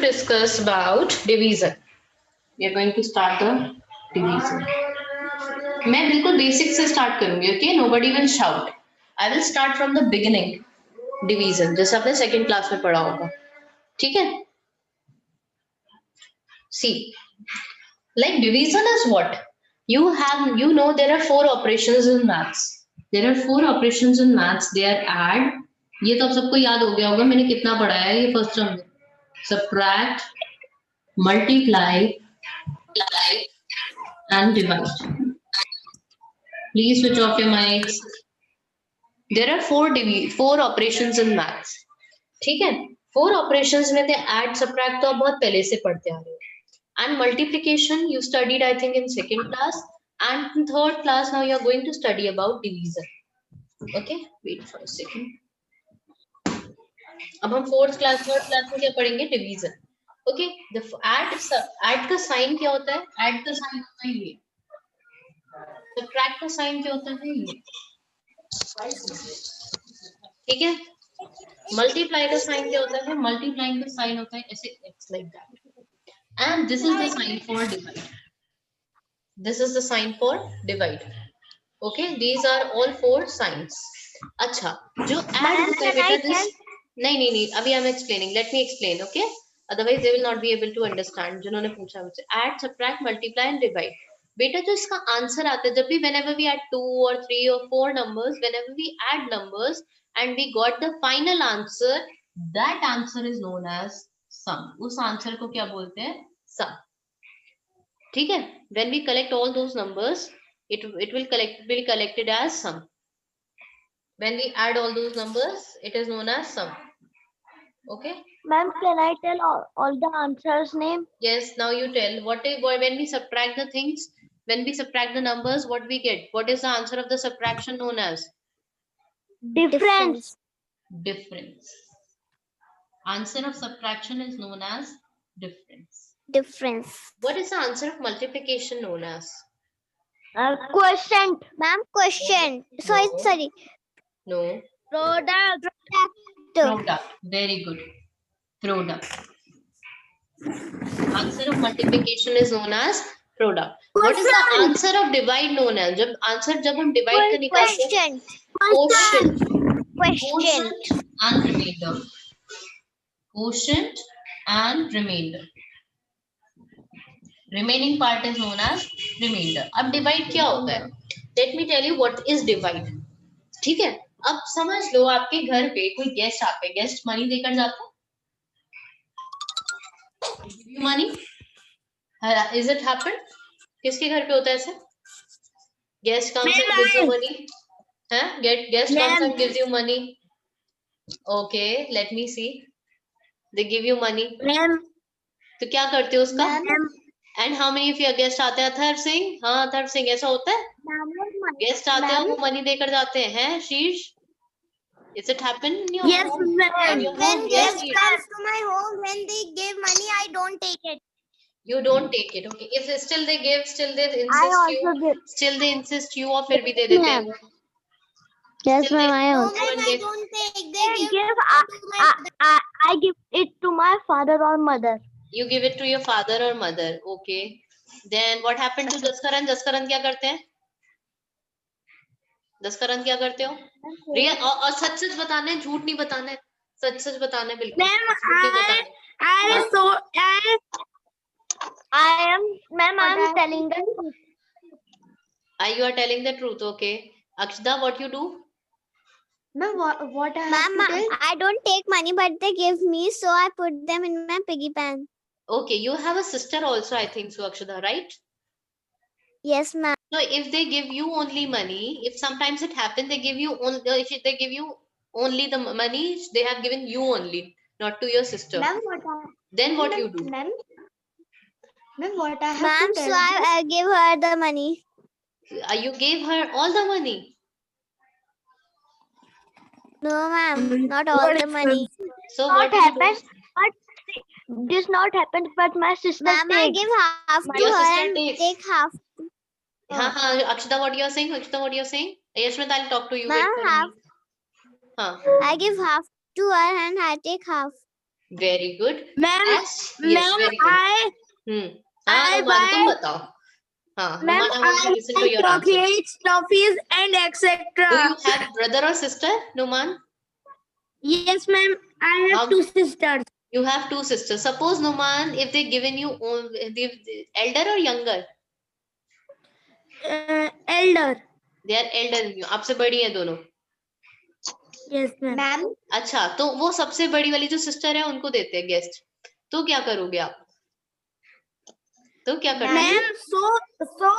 discuss about division. We are going to start the division. मैं बिल्कुल basic से start करूंगी. Okay, nobody will shout. I will start from the beginning. Division जैसे आपने second class में पढ़ा होगा. ठीक है? See, like division is what? You know there are 4 operations in maths. There are 4 operations in maths. They are add. ये तो आप सबको याद हो गया होगा. मैंने कितना पढ़ाया है ये फर्स्ट टर्म में. Subtract, multiply, and divide. Please switch off your mics. There are 4 operations in maths. ठीक है? 4 operations में थे add, subtract तो आप बहुत पहले से पढ़ते आ रहे हो. And multiplication you studied I think in second class, and in third class now you are going to study about division. Okay? Wait for a second. अब हम थर्ड क्लास में क्या पढ़ेंगे? डिवीजन. ओके, द ऐड का sign क्या होता है? Add का साइन होता है ये. सब्ट्रैक्ट का साइन क्या होता है? ये. ठीक है. मल्टीप्लाई का साइन क्या होता है? मल्टीप्लाइंग का साइन होता है ऐसे, it's like that. And this is the sign for divide. This is the sign for divide. Okay, these are all 4 signs. अच्छा, जो ऐड होता है बेटा, दिस नहीं, अभी I am explaining. Let me explain. Okay, otherwise they will not be able to understand. जिन्होंने पूछा मुझसे add, subtract, multiply and divide. बेटा जो इसका आंसर आता है, जब भी whenever we add 2 or 3 or 4 numbers, whenever we add numbers and we got the final answer, that answer is known as sum. उस आंसर को क्या बोलते हैं? sum. ठीक है? When we collect all those numbers, it will be collected as sum. When we add all those numbers, it is known as sum. Okay. Ma'am, can I tell all the answers name? Yes. Now you tell. When we subtract the things, when we subtract the numbers, what we get? What is the answer of the subtraction known as? Difference. Difference. Answer of subtraction is known as difference. Difference. What is the answer of multiplication known as? Quotient. Ma'am, quotient. No. Sorry. No. Product. Product. Very good. Product. Answer of multiplication is known as product. What is the answer of divide known as? जब हम divide का निकालते हैं, quotient. Quotient and remainder. Quotient and remainder. Remaining part is known as remainder. अब divide क्या होता है? Let me tell you what is divide. ठीक है? अब समझ लो, आपके घर पे कोई गेस्ट आते हैं, गेस्ट मनी देकर जाता है. Money, is it happen? किसके घर पे होता है ऐसे? Guest comes and gives you money. हैं? Guest comes and gives you money. Okay, let me C. They give you money. तो क्या करते हो उसका? And how many of your guest आते हैं? अथर्व सिंह. हाँ, अथर्व सिंह, ऐसा होता है? गेस्ट आते हैं, वो मनी देकर जाते हैं. शीश, is it happen in your Yes, home? ma'am. When guest comes to my home, when they give money, I don't take it. You don't take it. Okay, if still they give, still they I insist also you, give. still they insist you, और फिर भी दे देते हैं वो. Yes, Still ma'am. they- I No, also ma'am, I don't take. They give. I give it to my father or mother. You give it to your father or mother. Okay. Then what happened to Daskaran? Daskaran क्या करते हैं? दस्करन क्या करते हो? Real और सच सच बताना है, झूठ नहीं बताना है. सच सच बताना है बिल्कुल. Ma'am, I'm telling the truth. You are telling the truth. Okay. Akshita, what you do? Ma'am, what I have Ma'am, to tell? I don't take money, but they give me, so I put them in my piggy bank. Okay, you have a sister also, I think so, Akshita, right? Yes, ma'am. So if they give you only money, if sometimes it happens, they give you only, if they give you only the money, they have given you only, not to your sister. Ma'am, Then what you do? Ma'am, what I have Ma'am, to so tell? I give her the money. You gave her all the money. No, ma'am, not all the money. So Not what you do? happened, but this not happened, but my sister Ma'am, I give half to Your her sister and takes. take half. हाँ, Akshita, what you are saying? Akshita, what you are saying? Yashmit, I'll talk to you. Ma'am, Wait for half. me. हाँ. I give half to her and I take half. Very good. Ma'am, Yes, very good. हाँ I Numan तुम buy, बताओ. हाँ ma'am, Numan, I want to I listen to buy your answer. chocolates, toffees, and Do etc. you have brother or sister, Numan? Yes, ma'am. I have How 2 sisters. you have 2 sisters. Suppose Numan, if they given you elder or younger, Elder. they are elder than you. आपसे बड़ी है दोनों. Yes, ma'am. Ma'am, अच्छा, तो वो सबसे बड़ी वाली जो सिस्टर है उनको देते हैं गेस्ट. तो क्या करोगे आप? तो क्या करते Ma'am? हो? Ma'am, so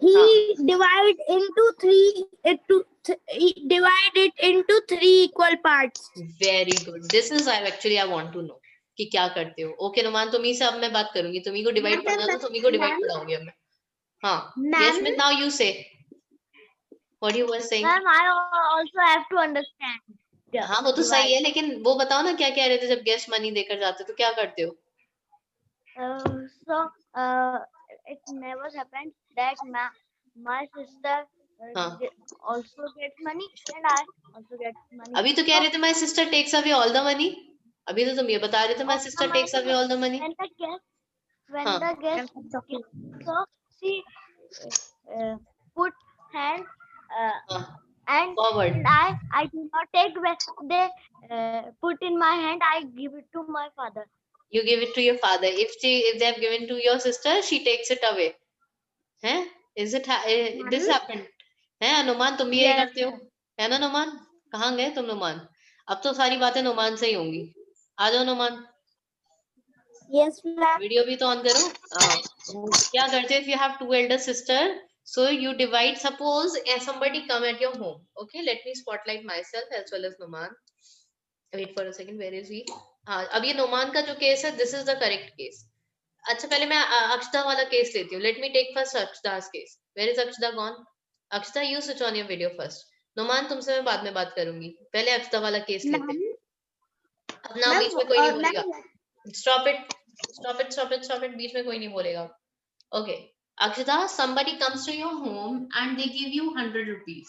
he divide into 3 divide it into 3 equal parts. Very good. This is I want to know कि क्या करते हो. ओके नुमान, तुम्ही से अब मैं बात करूंगी. तुम्ही को डिवाइड पढ़ना तो तुम्ही को डिवाइड पढ़ाऊंगी अब मैं. हाँ. Yes, Ma'am? now you say what you were saying. Ma'am, I also have to understand. हाँ वो तो सही है, लेकिन वो बताओ ना क्या कह रहे थे जब गेस्ट मनी देकर जाते तो क्या करते हो? So it never happened that my sister हाँ. also gets money and I also get money. अभी तो कह रहे थे my sister takes away all the money. अभी तो तुम ये बता रहे थे my sister takes away all the money. When हाँ. the guest so she put hand हाँ. and Forward. I do not take when they put in my hand. I give it to my father. You give it to your father. If they have given to your sister, she takes it away. हैं? Is it this happened? हैं अनुमान, तुम भी यही Yes. करते हो? है ना नुमान? कहाँ गए तुम नुमान? अब तो सारी बातें नुमान से ही होंगी. आ जाओ नुमान. Yes, ma'am. वीडियो भी तो ऑन करो. क्या करते हो if you have 2 elder sister? So you divide. Suppose somebody come at your home. Okay, let me spotlight myself as well as Numan. Wait for a second. Where is he? हाँ, अब ये नुमान का जो case है, this is the correct case. अच्छा, पहले मैं अक्षता वाला केस लेती हूँ. Let me take first Akshita's case. Where is Akshita gone? Akshita, you switch on your video first. Numan तुमसे मैं बाद में बात करूंगी. पहले अक्षता वाला केस लेते हैं. अब ना बीच में कोई नहीं बोलेगा. Stop it. Stop it. Stop it. Stop it. बीच में कोई नहीं बोलेगा. Okay. Akshita, somebody comes to your home and they give you 100 rupees.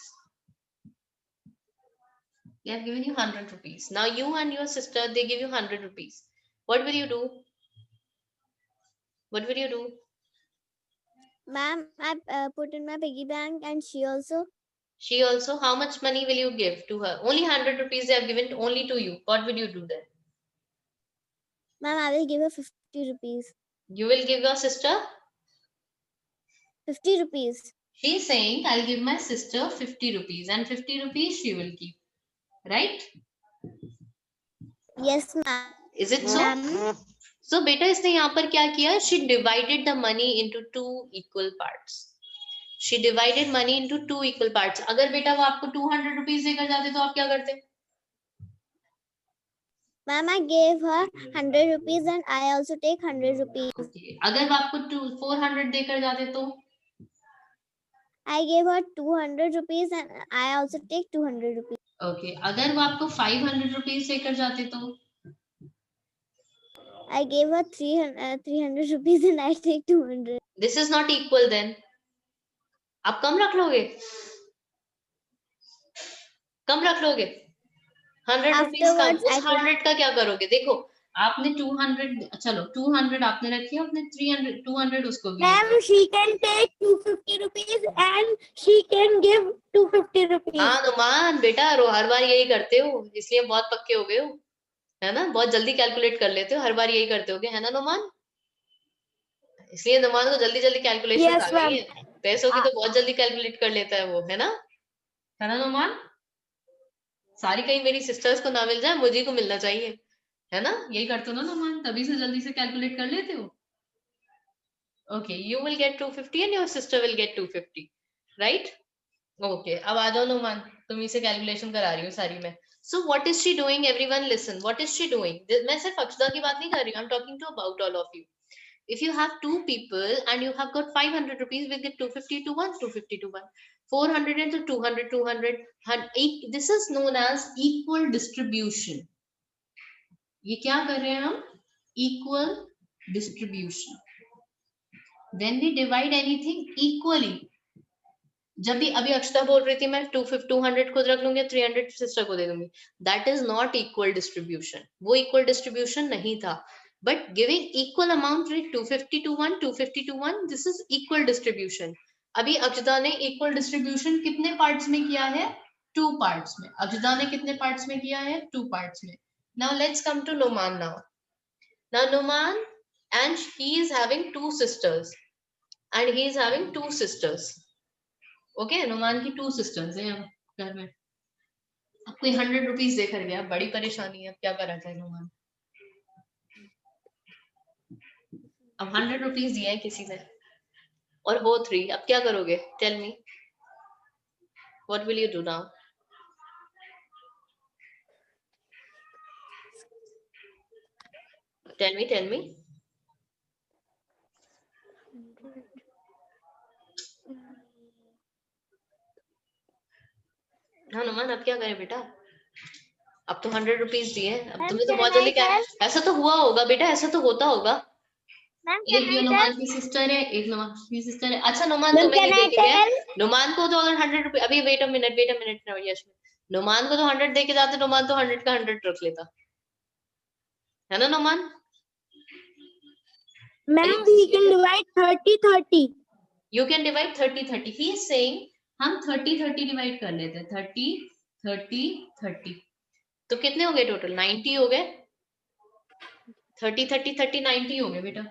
They have given you 100 rupees. Now you and your sister, they give you 100 rupees. What will you do? What will you do? Ma'am, I put in my piggy bank and she also. She also, how much money will you give to her? Only 100 rupees they have given only to you. What will you do then? Ma'am, I will give her 50 rupees. You will give your sister? 50 rupees. She's saying, I'll give my sister 50 rupees and 50 rupees she will keep. Right? Yes, ma'am. Is it so? So, beta इसने यहाँ पर क्या किया? She divided the money into 2 equal parts. She divided money into 2 equal parts. अगर बेटा वो आपको 200 rupees देकर जाते तो आप क्या करते? Ma'am, I gave her 100 rupees and I also take 100 rupees. Okay. अगर वो आपको 400 देकर जाते तो? I gave her 200 rupees and I also take 200 rupees. Okay. अगर वो आपको 500 rupees देकर जाते तो? I gave her 300 rupees and I take 200. This is not equal then. आप कम रख लोगे? कम रख लोगे? 100 rupees कम. उस 100 का क्या करोगे? देखो, आपने 200, चलो 200 आपने रखी, आपने 300, 200 उसको भी. Ma'am, she can take 250 rupees and she can give 250 rupees. हाँ नुमान बेटा, हर बार यही करते हो, इसलिए बहुत पक्के हो गए हो, है ना? बहुत जल्दी कैलकुलेट कर लेते हो, हर बार यही करते होगे, है ना नुमान? इसलिए नुमान को जल्दी जल्दी कैलकुलेशन आ गई है. पैसों की तो बहुत जल्दी कैलकुलेट कर लेता है वो, है ना? है ना नुमान? सारी कहीं मेरी सिस्टर्स को ना मिल जाए, मुझे को मिलना चाहिए, है ना? यही करते हो ना नुमान, तभी से जल्दी से कैलकुलेट कर लेते हो. Okay, you will get 250 and your sister will get 250, right? Okay, अब आ जाओ नुमान, तुम इसे कैलकुलेशन करा रही हो सारी में. So what is she doing? Everyone listen. What is she doing? मैं सिर्फ अक्षता की बात नहीं कर रही हूँ. I'm talking to about all of you. If you have 2 people and you have got 500 rupees, we get 250 to 1, 250 to 1, 400 into 200, 200. This is known as equal distribution. ये क्या कर रहे हैं हम? Equal distribution. When we divide anything equally, जब भी अभी अक्षता बोल रही थी मैं 200 खुद रख लूंगी, 300 सिस्टर को दे दूंगी, that is not equal distribution, वो इक्वल डिस्ट्रीब्यूशन नहीं था। But giving equal amount 250 to 1, 250 to 1, this is equal distribution. अभी अक्षता ने इक्वल डिस्ट्रीब्यूशन कितने पार्ट्स में किया है? 2 पार्ट्स में। अक्षता ने कितने पार्ट्स में किया है? 2 पार्ट्स में। Now let's come to Numan now. Now Numan, and he is having 2 sisters, and he is having 2 sisters. Okay, Numan की 2 सिस्टर्स हैं घर में। अब कोई 100 रुपीज देकर गया, बड़ी परेशानी है, अब क्या करा जाए नुमान। अब 100 रुपीज दिए हैं किसी ने और हो 3, अब क्या करोगे? Tell me, what will you do now? Tell me. हाँ नुमान, अब क्या करें बेटा? अब तो 100 रुपीज दिए हैं, अब तुम्हें तो बहुत जल्दी क्या, ऐसा तो हुआ होगा बेटा, ऐसा तो होता होगा। एक ये नुमान की सिस्टर है, एक नुमान की सिस्टर है। अच्छा नुमान तुम्हें नहीं देके गया, नुमान को तो अगर 100 रुपए, अभी वेट अ मिनट यशमिन, नुमान को तो 100 देके जाते, नुमान तो 100 का 100 रख लेता, है ना Numan? Ma'am, we can divide 30-30. You can divide 30-30. He is saying हम 30-30 डिवाइड कर लेते हैं, 30-30-30, तो कितने हो गए टोटल? 90 हो गए। 30-30-30 90 हो गए बेटा।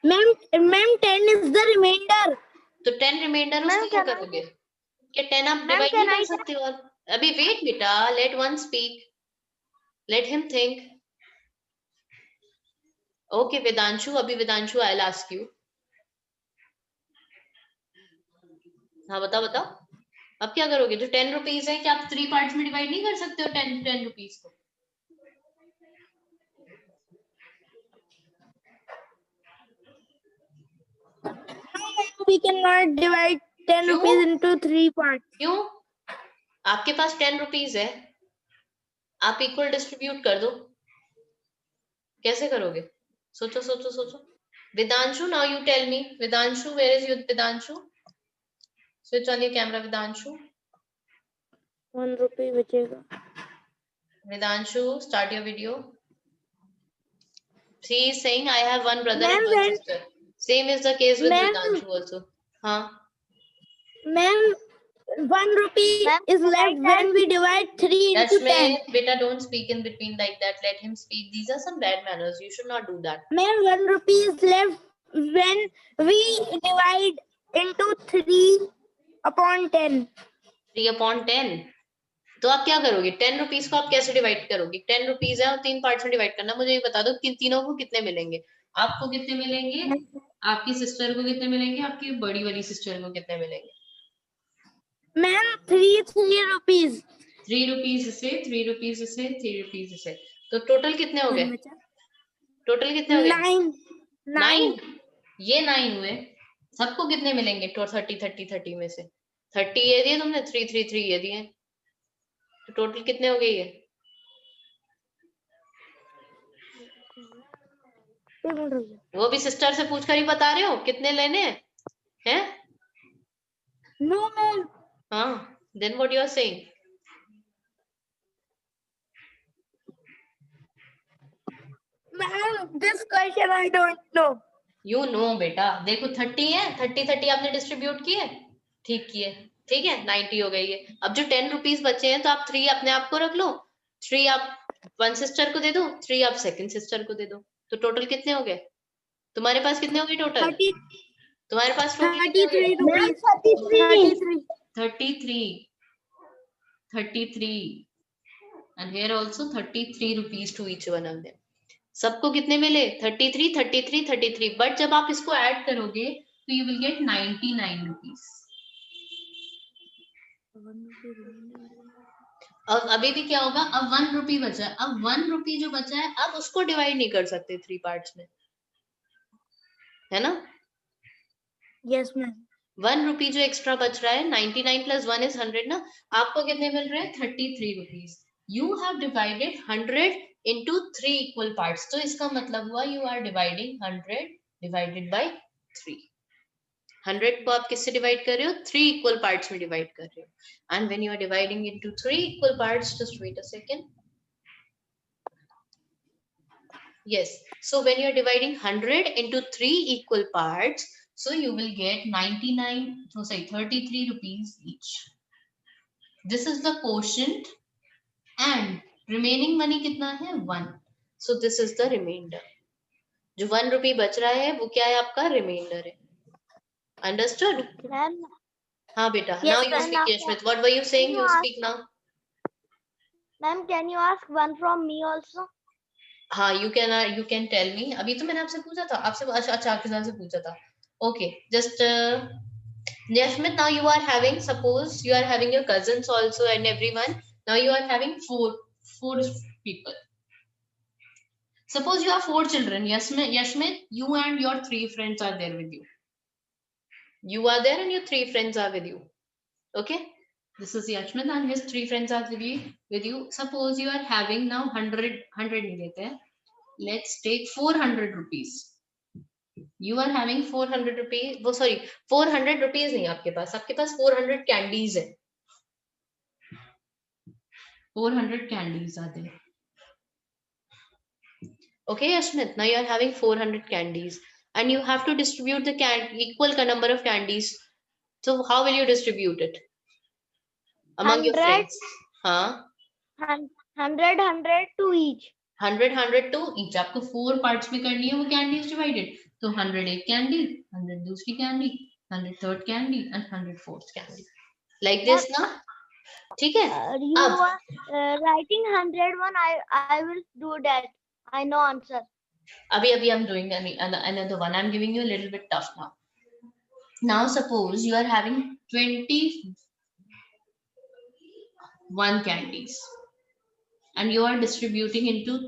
Ma'am, 10 is the remainder. तो 10 रिमाइंडर, उसको क्या करोगे? क्या 10 आप डिवाइड नहीं कर सकते हो? अभी वेट बेटा, let one speak, let him think. Okay Vedanshu, अभी Vedanshu I will ask you. हाँ बताओ, अब क्या करोगे? जो 10 रुपीज है, क्या आप 3 पार्ट्स में डिवाइड नहीं कर सकते हो 10 रुपीज को? We cannot divide 10 rupees into 3 parts. क्यों? आपके पास 10 रुपीज है, आप इक्वल डिस्ट्रीब्यूट कर दो, कैसे करोगे? सोचो। Vidanshu, now you tell me. Vidanshu, where is your Vidanshu? Switch on your camera, Vidanshu. 1 rupee बचेगा. Vidanshu, start your video. He is saying, I have one brother and one sister. Same is the case with Vidanshu also. हाँ. Ma'am, 1 rupee is left when we divide 3 into 10. Beta, don't speak in between like that. Let him speak. These are some bad manners. You should not do that. Ma'am, 1 rupee is left when we divide into 3/10. 3/10. तो आप क्या करोगे? 10 rupees को आप कैसे divide करोगे? 10 rupees है और 3 पार्ट्स में डिवाइड करना। मुझे ये बता दो कि तीनों को कितने मिलेंगे? आपको कितने मिलेंगे? आपकी सिस्टर को कितने मिलेंगे? आपकी बड़ी वाली सिस्टर को कितने मिलेंगे? Ma'am 3 rupees. 3 रुपीज से 3 रुपीज से 3 रुपीज से, तो टोटल कितने हो गए? टोटल कितने हो गए? 9। ये 9 हुए। सबको कितने मिलेंगे? 30 में से 30 ये दिए तुमने, 3 ये दिए, तो टोटल कितने हो गए ये? वो भी सिस्टर से पूछकर ही बता रहे हो कितने लेने हैं? No ma'am. हाँ, then what you are saying? Ma'am, this question I don't know. You know बेटा, देखो 30 है, 30 आपने डिस्ट्रीब्यूट किए, ठीक किए, ठीक है, 90 हो गई है। अब जो 10 रुपीज बचे हैं, तो आप 3 अपने आप को रख लो, 3 आप 1 सिस्टर को दे दो, 3 आप 2nd सिस्टर को दे दो, तो टोटल कितने हो गए? तुम्हारे पास कितने हो गए टोटल? तुम्हारे पास total 33 and here also 33 rupees to each one of them. सबको कितने मिले? 33 बट जब आप इसको ऐड करोगे तो यू विल गेट 99 रुपीज। अब अभी भी क्या होगा? अब 1 रुपी बचा है। अब 1 रुपी जो बचा है, अब उसको डिवाइड नहीं कर सकते 3 पार्ट्स में, है ना? Yes ma'am. 1 रुपी जो एक्स्ट्रा बच रहा है, 99 प्लस 1 इज 100 ना, आपको कितने मिल रहे हैं? 33 rupees. You have divided 100 into 3 equal parts, तो इसका मतलब हुआ you are dividing 100 divided by 3। 100 को आप किससे डिवाइड कर रहे हो? 3 इक्वल पार्ट्स में डिवाइड कर रहे हो। And when you are dividing into 3 equal parts, just wait a second. Yes, so when you are dividing 100 into 3 equal parts, so you will get 33 rupees each. This is the quotient and remaining money कितना है? 1. So this is the remainder. जो 1 रुपये बच रहा है वो क्या है? आपका remainder है. Understood? Ma'am, हाँ बेटा. Yes, Now you ma'am. speak, Yashmit. What were you saying? You speak now. ma'am, can you ask one from me also? हाँ, you can tell me. अभी तो मैंने आपसे पूछा था. आपसे अच्छा किसान से पूछा था. Okay, just Yashmit, now you are having, suppose you are having your cousins also and everyone. Now you are having four people. Suppose you have 4 children. Yashmit, you and your 3 friends are there with you. You are there and your 3 friends are with you. Okay. This is Yashmit and his 3 friends are with you. Suppose you are having now 100 नहीं लेते हैं. Let's take 400 rupees. You are having 400 rupees. वो sorry, 400 rupees नहीं आपके पास. आपके पास 400 candies है. 400 candies are there. Okay, Yashmit. Now you are having 400 candies, and you have to distribute the equal number of candies. So how will you distribute it among your 100. friends? Huh? 100 to each. 100 to each. आपको 4 parts में करनी है वो candies divided. तो 100 एक candy, 100 दूसरी candy, 100 third candy, and 100 fourth candy. Like this ना? ठीक है? You अब are writing 101. I will do that. I know answer. अभी I'm doing another one. I'm giving you a little bit tough now. Now suppose you are having 21 candies and you are distributing into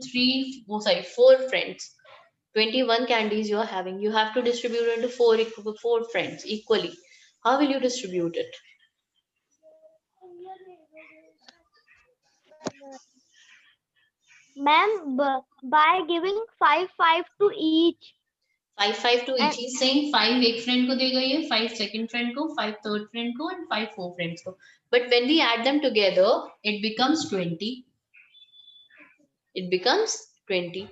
4 friends. 21 candies you are having. You have to distribute into 4 friends equally. How will you distribute it? Ma'am, by giving 5 to each. 5 to each. He's saying 5 एक friend को देगा ये, 5 second friend को, 5 third friend को, and 5 fourth friends को. But when we add them together, it becomes 20. It becomes 20.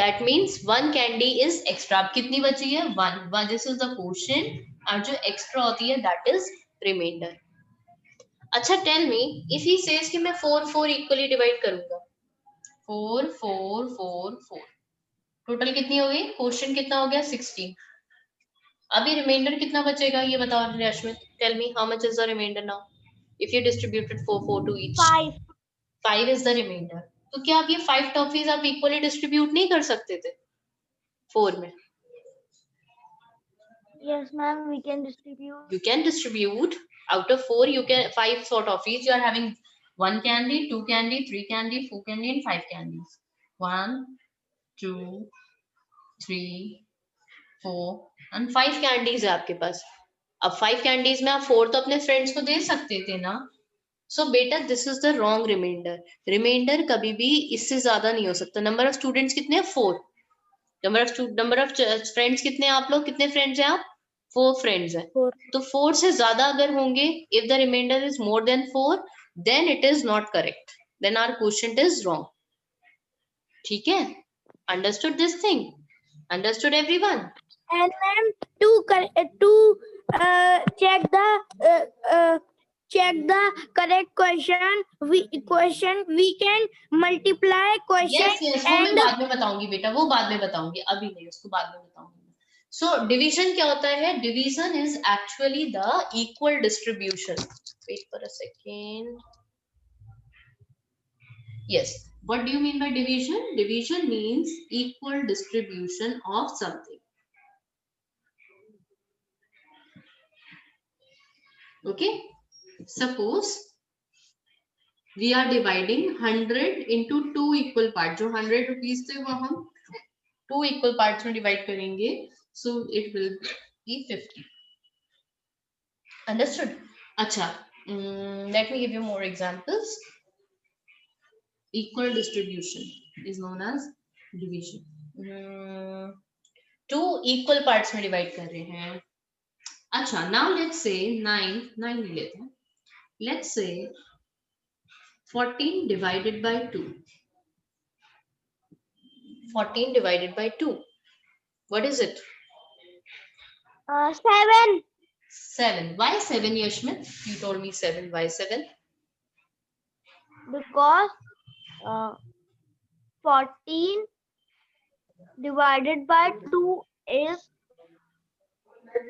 That means 1 candy is extra. अब कितनी बची है? 1. This is the quotient. और जो extra होती है, that is remainder. अच्छा, tell me, if he says कि मैं 4 equally divide करूंगा. 4 4 4 4. टोटल कितनी हो गई? क्वेश्चन कितना हो गया? 16. अभी रिमाइंडर कितना बचेगा ये बताओ Rashmit. Tell me how much is the remainder now if you distributed 4 to each. 5 is the remainder. तो क्या आप ये 5 टॉफीज आप इक्वली डिस्ट्रीब्यूट नहीं कर सकते थे 4 में? Yes, ma'am, we can distribute. You can distribute out of 4. You can 5 sort of toffees. You are having 1 candy, 2 candy, 3 candy, 4 candy, and 5 candies. 1, 2, 3, 4 and 5 candies है आपके पास. अब 5 कैंडीज में आप 4 तो अपने फ्रेंड्स को दे सकते थे ना. सो बेटा this is the wrong reminder. Reminder कभी भी इससे ज्यादा नहीं हो सकता. नंबर ऑफ स्टूडेंट्स कितने हैं? 4. नंबर ऑफ फ्रेंड्स कितने हैं आप लोग? कितने फ्रेंड्स हैं आप? 4 फ्रेंड्स हैं. तो 4 से ज्यादा अगर होंगे, if the reminder is more than 4, then it is not correct. Then our question is wrong. ठीक है? Understood this thing? Understood everyone? And then to check the correct question, we can multiply question. Yes, वो मैं बाद में बताऊंगी बेटा. वो बाद में बताऊंगी, अभी नहीं, उसको बाद में बताऊंगी. So division क्या होता है? Division is actually the equal distribution. Wait for a second. Yes. What do you mean by division? Division means equal distribution of something. Okay. Suppose we are dividing 100 into 2 equal parts. जो 100 rupees थे वो हम 2 equal parts में divide करेंगे. So it will be 50. Understood? अच्छा. Let me give you more examples. Equal distribution is known as division. 2 equal parts में divide कर रहे हैं. अच्छा, now let's say 9 ले लेते हैं. Let's say 14 divided by 2. 14 divided by 2. What is it? 7. 7. Why 7, Yashmit? You told me 7. Why 7? Because 14 divided by 2 is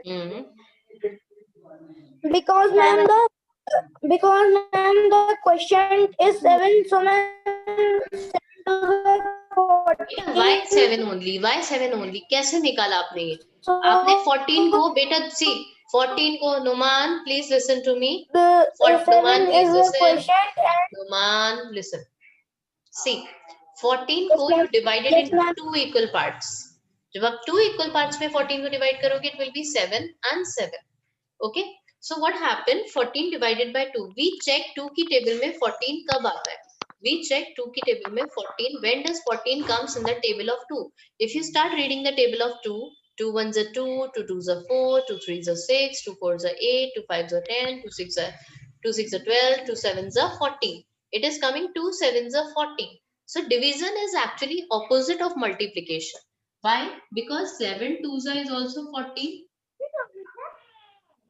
Hmm. Because ma'am the question is 7, so ma'am 14. Why 7 only? Why 7 only? कैसे निकाला आपने ये? So आपने 14 को बेटा see 14 को Numan please listen to me. the 7 Numan, please is a listen. question and Numan, listen. See, 14 को you divided yes, into ma'am. 2 equal parts. जब आप 2 equal parts में 14 को divide करोगे, it will be 7 and 7. Okay? So what happened? 14 divided by 2. We check 2 की table में 14 कब आता है? We check 2 की table में 14. When does 14 comes in the table of 2? If you start reading the table of 2, 2 1s are 2, 2 2s are 4, 2 3s are 6, 2 4s are 8, 2 5s are 10, 2 6 are 12, 2 7s are 14. It is coming 2 7s are 14. So division is actually opposite of multiplication. Why? Because 7 2s is also 14.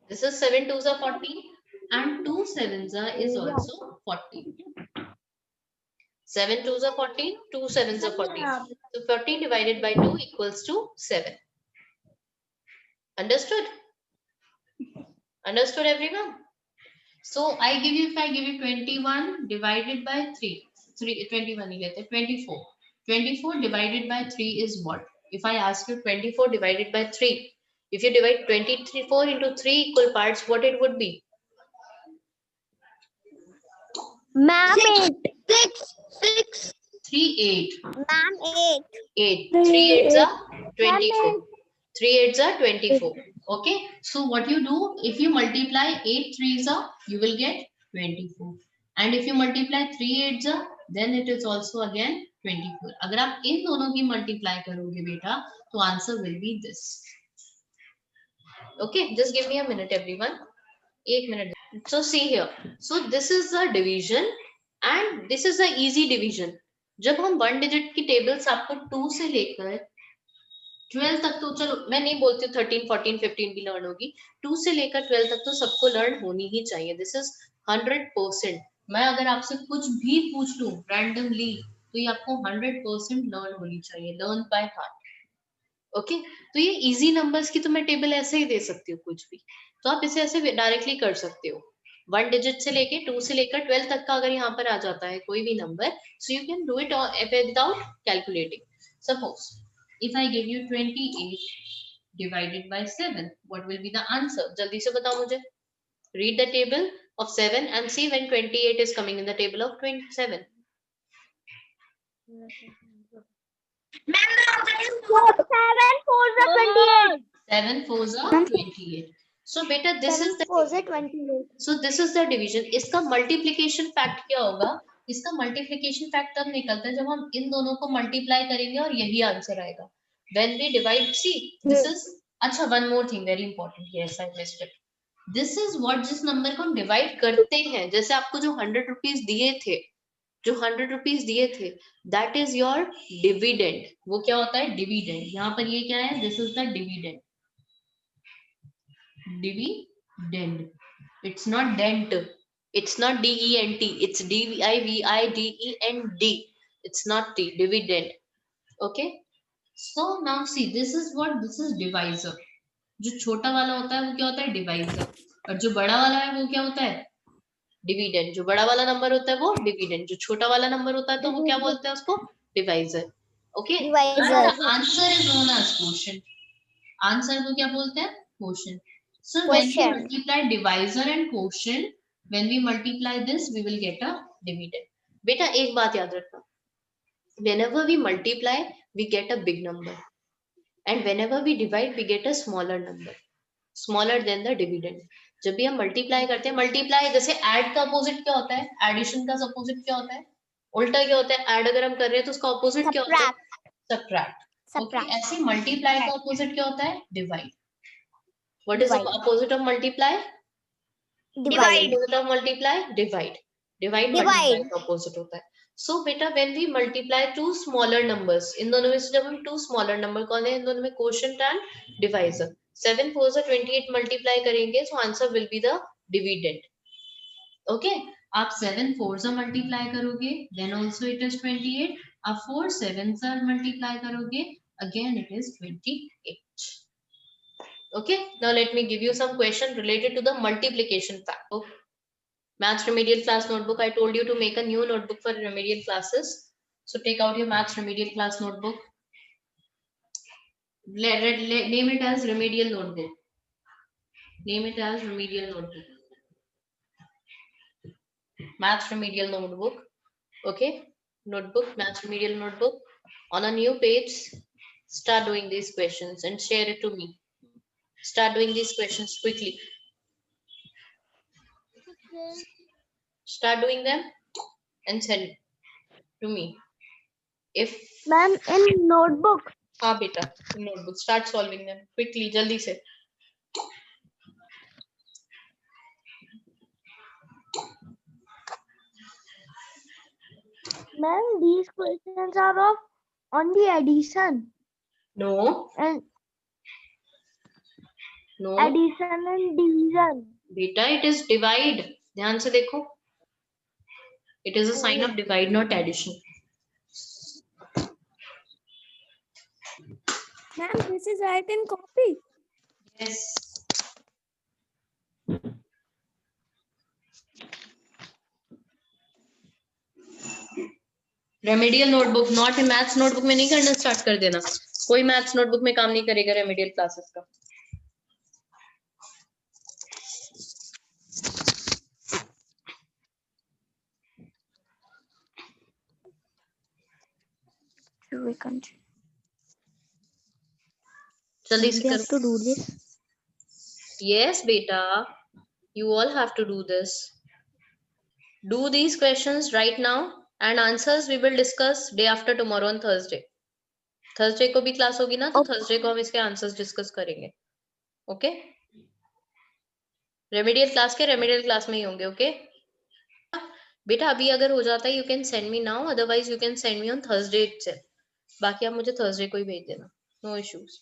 This is 7 2s are 14 and 2 7s is also 14. 7 2s are 14, 2 7s are 14. So 14 divided by 2 equals to 7. Understood? Understood everyone? So I give you, if I give you 21 divided by 3, 21 ही लेते हैं, 24. 24 divided by 3 is what? If I ask you 24 divided by 3, if you divide 24 into 3 equal parts, what it would be? ma'am 8. 6. 3 8. Ma'am 8. 8. 3 8s are Ma'am 24. 3 8s are 24. Okay. So what you do, if you multiply 8 3s are, you will get 24. And if you multiply 3 8s are, then it is also again 24. अगर आप इन दोनों की multiply करोगे बेटा, तो answer will be this. Okay. Just give me a minute, everyone. 1 minute. So see here. So this is the division and this is the easy division. जब हम 1 digit की tables आपको 2 से लेकर 12 तक, तो चलो मैं नहीं बोलती हूँ 13 14 15 भी लर्न होगी, 2 से लेकर 12 तक तो सबको लर्न होनी ही चाहिए. This is 100%. मैं अगर आपसे कुछ भी पूछ लूं रैंडमली, तो ये आपको 100% लर्न होनी चाहिए, लर्न बाय हार्ट. ओके. तो ये इजी नंबर्स की तो मैं टेबल ऐसे ही दे सकती हूँ कुछ भी, तो आप इसे ऐसे डायरेक्टली कर सकते हो. 1 डिजिट से लेके 2 से लेकर 12 तक का अगर यहाँ पर आ जाता है कोई भी number, so you can do it without calculating. Suppose if I give you 28 divided by 7, what will be the answer? जल्दी से बताओ मुझे. Read the table of 7 and see when 28 is coming in the table of 27. 7 4s are 28. 7 4s are 28. So beta, this is 7 4s are 28. so this is the division. इसका multiplication fact क्या होगा? इसका multiplication fact तब निकलता है जब हम इन दोनों को multiply करेंगे और यही आंसर आएगा. When we divide, see, this is, अच्छा, one more thing very important. Yes, I missed it. This is what, जिस नंबर को हम divide करते हैं, जैसे आपको जो 100 रुपीज दिए थे, जो 100 रुपीज दिए थे, that is your dividend. वो क्या होता है? Dividend. यहाँ पर ये क्या है? This is the dividend. Dividend. It's not dent. It's not DENT. It's DIVIDEND. It's not T. Dividend. Okay. So now see, this is what, this is divisor. जो छोटा वाला होता है वो क्या होता है? डिवाइजर. और जो बड़ा वाला है वो क्या होता है? डिविडेंड. जो बड़ा वाला नंबर होता है वो डिविडेंड, जो छोटा वाला नंबर होता है तो वो क्या बोलते हैं उसको? Divisor. Okay. Divisor. Answer is known as quotient. Answer को क्या बोलते हैं? Quotient. So when we Quotient. multiply divisor and quotient, when we multiply this, we will get a dividend. बेटा एक बात याद रखना. Whenever we multiply, we get a big number, and whenever we divide, we get a smaller number, smaller than the dividend. जब भी हम multiply करते हैं, multiply जैसे add का opposite क्या होता है? Addition का opposite क्या होता है? उल्टा क्या होता है? Add अगर हम कर रहे हैं तो उसका opposite क्या होता है? Subtract. Okay, ऐसे multiply का opposite क्या होता है? Divide. What is the opposite of multiply? Divide. Opposite of multiply? Divide. Divide multiply का opposite होता है. So बेटा when we multiply two smaller numbers, इन दोनों में से जब हम two smaller number कौन है इन दोनों में quotient and divisor. 7 4 से 28 multiply करेंगे so answer will be the dividend. Okay, आप 7 4 से multiply करोगे then also it is 28. आप 4 7 से multiply करोगे again it is 28. Okay, now let me give you some question related to the multiplication factor. Maths remedial class notebook. I told you to make a new notebook for remedial classes. So take out your maths remedial class notebook. Name it as remedial notebook. Name it as remedial notebook. Maths remedial notebook. Okay, notebook, maths remedial notebook. On a new page, start doing these questions and share it to me. Start doing these questions quickly. Start doing them and send it to me. If Ma'am, in notebook. हाँ बेटा, notebook. Start solving them quickly, जल्दी से. Ma'am, these questions are of only addition. No. And No. addition and division. बेटा, it is divide. ध्यान से देखो. It is a sign of divide, not addition. Ma'am, this is right in copy. Yes. Remedial notebook, not a maths notebook में नहीं करना start कर देना. कोई मैथ्स नोटबुक में काम नहीं करेगा रेमेडियल क्लासेस का. जल्दी से करो. to do this. Yes, beta. You all have to do this. Do these questions right now and answers we will discuss day after tomorrow on Thursday. Thursday को भी क्लास होगी ना, तो Thursday को हम इसके आंसर्स डिस्कस करेंगे. Okay? Remedial class के रेमेडियल क्लास में ही होंगे. ओके? बेटा अभी अगर हो जाता है you can send me now, otherwise you can send me on Thursday itself. बाकी आप मुझे थर्सडे को ही भेज देना. No issues.